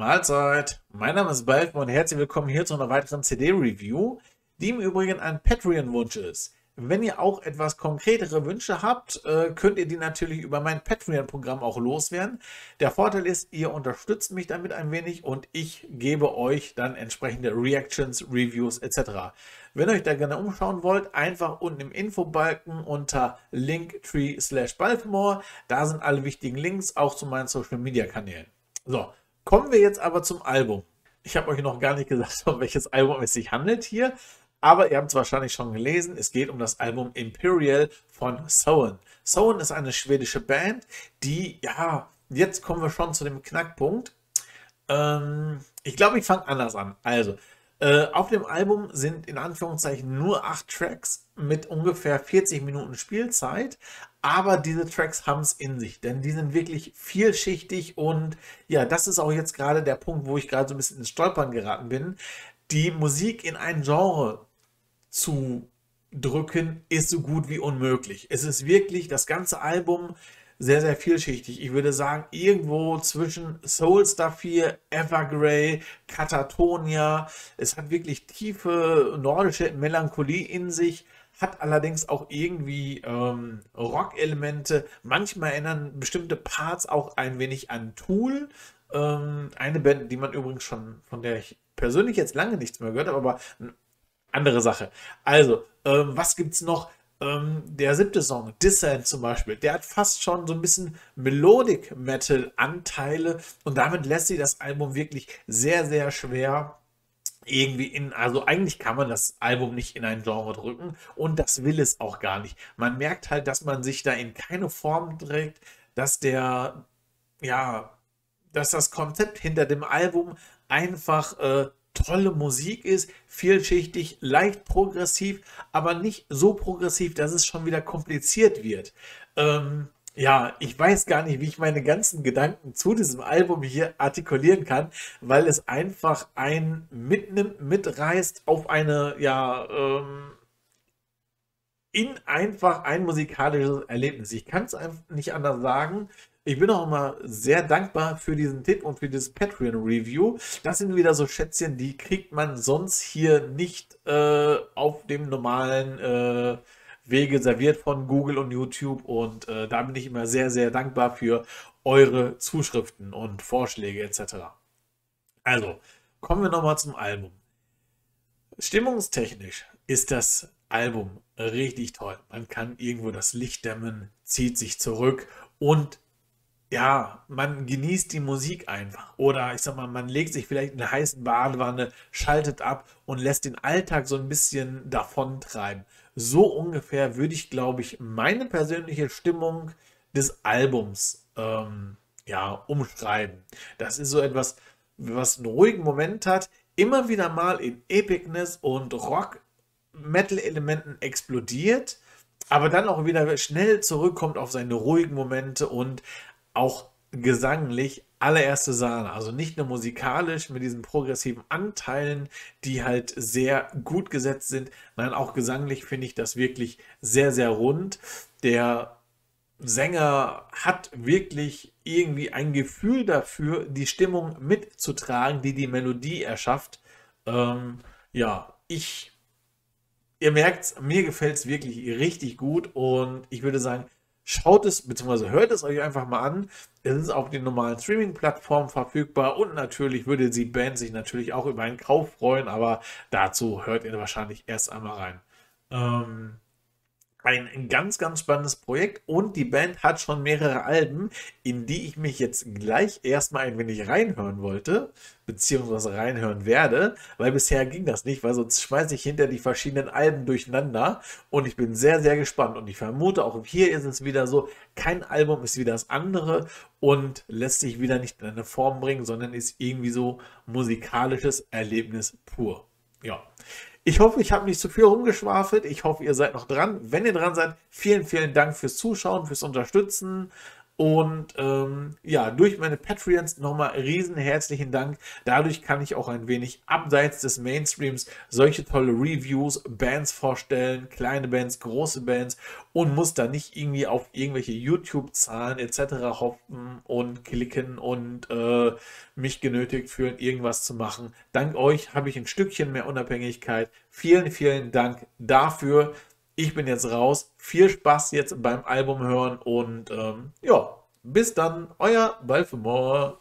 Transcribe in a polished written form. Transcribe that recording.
Mahlzeit, mein Name ist Balken und herzlich willkommen hier zu einer weiteren CD-Review, die im Übrigen ein Patreon-Wunsch ist. Wenn ihr auch etwas konkretere Wünsche habt, könnt ihr die natürlich über mein Patreon-Programm auch loswerden. Der Vorteil ist, ihr unterstützt mich damit ein wenig und ich gebe euch dann entsprechende Reactions, Reviews etc. Wenn ihr euch da gerne umschauen wollt, einfach unten im Infobalken unter linktree/baltimore. Da sind alle wichtigen Links, auch zu meinen Social-Media-Kanälen. So, kommen wir jetzt aber zum Album. Ich habe euch noch gar nicht gesagt, um welches Album es sich handelt hier. Aber ihr habt es wahrscheinlich schon gelesen, es geht um das Album Imperial von Soen. Soen ist eine schwedische Band, die, ja, jetzt kommen wir schon zu dem Knackpunkt. Ich glaube, ich fange anders an. Also, auf dem Album sind in Anführungszeichen nur 8 Tracks mit ungefähr 40 Minuten Spielzeit. Aber diese Tracks haben es in sich, denn die sind wirklich vielschichtig und ja, das ist auch jetzt gerade der Punkt, wo ich gerade so ein bisschen ins Stolpern geraten bin. Die Musik in ein Genre zu drücken, ist so gut wie unmöglich. Es ist wirklich das ganze Album sehr, sehr vielschichtig. Ich würde sagen, irgendwo zwischen Soulstar 4, Evergrey, Katatonia. Es hat wirklich tiefe nordische Melancholie in sich, hat allerdings auch irgendwie Rock-Elemente. Manchmal erinnern bestimmte Parts auch ein wenig an Tool. Eine Band, die man übrigens schon, von der ich persönlich jetzt lange nichts mehr gehört habe, aber andere Sache. Also, was gibt es noch? Der 7. Song, Descent zum Beispiel, der hat fast schon so ein bisschen Melodic Metal Anteile und damit lässt sich das Album wirklich sehr, sehr schwer irgendwie also eigentlich kann man das Album nicht in ein Genre drücken und das will es auch gar nicht. Man merkt halt, dass man sich da in keine Form trägt, dass dass das Konzept hinter dem Album einfach tolle Musik ist, vielschichtig, leicht progressiv, aber nicht so progressiv, dass es schon wieder kompliziert wird. Ja, ich weiß gar nicht, wie ich meine ganzen Gedanken zu diesem Album hier artikulieren kann, weil es einfach einen mitnimmt, mitreißt auf eine, in einfach ein musikalisches Erlebnis. Ich kann es einfach nicht anders sagen. Ich bin auch immer sehr dankbar für diesen Tipp und für dieses Patreon-Review. Das sind wieder so Schätzchen, die kriegt man sonst hier nicht auf dem normalen Wege serviert von Google und YouTube. Und da bin ich immer sehr, sehr dankbar für eure Zuschriften und Vorschläge etc. Also, kommen wir nochmal zum Album. Stimmungstechnisch ist das Album richtig toll. Man kann irgendwo das Licht dämmen, zieht sich zurück und ja, man genießt die Musik einfach. Oder ich sag mal, man legt sich vielleicht in eine heiße Badewanne, schaltet ab und lässt den Alltag so ein bisschen davontreiben. So ungefähr würde ich, glaube ich, meine persönliche Stimmung des Albums umschreiben. Das ist so etwas, was einen ruhigen Moment hat, immer wieder mal in Epicness und Rock-Metal-Elementen explodiert, aber dann auch wieder schnell zurückkommt auf seine ruhigen Momente und auch gesanglich allererste Sahne. Also nicht nur musikalisch mit diesen progressiven Anteilen, die halt sehr gut gesetzt sind, nein, auch gesanglich finde ich das wirklich sehr, sehr rund. Der Sänger hat wirklich irgendwie ein Gefühl dafür, die Stimmung mitzutragen, die die Melodie erschafft. Ja, ihr merkt, mir gefällt es wirklich richtig gut und ich würde sagen, schaut es bzw. hört es euch einfach mal an. Es ist auf den normalen Streaming-Plattformen verfügbar und natürlich würde die Band sich natürlich auch über einen Kauf freuen, aber dazu hört ihr wahrscheinlich erst einmal rein. Ein ganz, ganz spannendes Projekt und die Band hat schon mehrere Alben, in die ich mich jetzt gleich erstmal ein wenig reinhören wollte, beziehungsweise reinhören werde, weil bisher ging das nicht, weil sonst schmeiße ich hinter die verschiedenen Alben durcheinander und ich bin sehr, sehr gespannt und ich vermute auch hier ist es wieder so, kein Album ist wie das andere und lässt sich wieder nicht in eine Form bringen, sondern ist irgendwie so musikalisches Erlebnis pur. Ja. Ich hoffe, ich habe nicht zu viel rumgeschwafelt. Ich hoffe, ihr seid noch dran. Wenn ihr dran seid, vielen, vielen Dank fürs Zuschauen, fürs Unterstützen. Und ja, durch meine Patreons nochmal riesen herzlichen Dank. Dadurch kann ich auch ein wenig abseits des Mainstreams solche tolle Reviews, Bands vorstellen, kleine Bands, große Bands, und muss da nicht irgendwie auf irgendwelche YouTube-Zahlen etc. hoffen und klicken und mich genötigt fühlen, irgendwas zu machen. Dank euch habe ich ein Stückchen mehr Unabhängigkeit. Vielen, vielen Dank dafür. Ich bin jetzt raus. Viel Spaß jetzt beim Album hören und ja, bis dann, euer Balfemore.